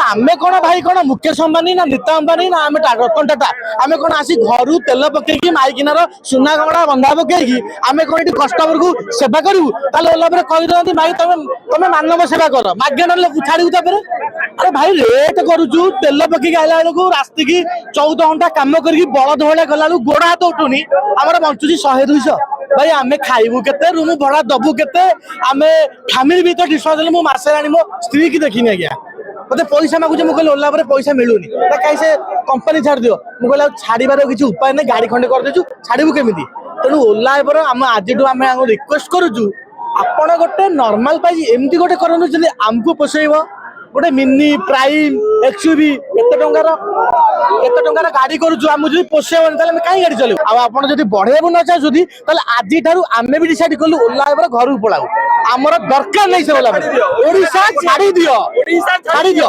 आमे कौन भाई कौन मुकेश अंबानी ना नीता अंबानी ना आमे रतन टाटा आमे कौन आसी घर तेल पकईकि माइकिनार सुना गमड़ा बंधा पकईकि आमे कौन ये कस्टमर को सेवा करूँ ओला कही भाई तुम तुम मानव सेवा कर मागेण छाड़ू अरे भाई रेट करुचु तेल पकईकि आइला बेलू रास्ते की 14 घंटा कम कर बलद भलिया गला गोड़ हाथ उठुनी आमर बंचुची 100-200 भाई आमे खाइबू केते रूम भड़ा दबू केते आमे फैमिली भी तो डिस्टर्ब देले मु मासे आनी मो स्त्री की देखिनी आज्ञा मते पैसा मागुचे मु कहले ओला पर पैसा मिलुनी कहीं से कंपनी छाड़ दियो मु कहले छाड़ीबार किसी उपाय नहीं गाड़ी खंडे कर देछु छाड़ीबू केमिति तेणु ओला पर आम आजिठू आमे रिक्वेस्ट करूछु आपण गोटे नॉर्मल पाई एमती गोटे करनु जदि आमको पोसेइबो गोटे मिनी प्राइम एक्सयूवी एते टंकार गाड़ी करूछु आम जदि पोसेइबो ताले हम काई गाड़ी चलेबो आ आपण जदि बढ़ेबो न चाहछुदी ताले आजि ठारू आमे भी डिसाइड करलु ओला पर घर को पळाऊ आमर दरकार नहीं से ओला ओडिशा छाड़ी दियो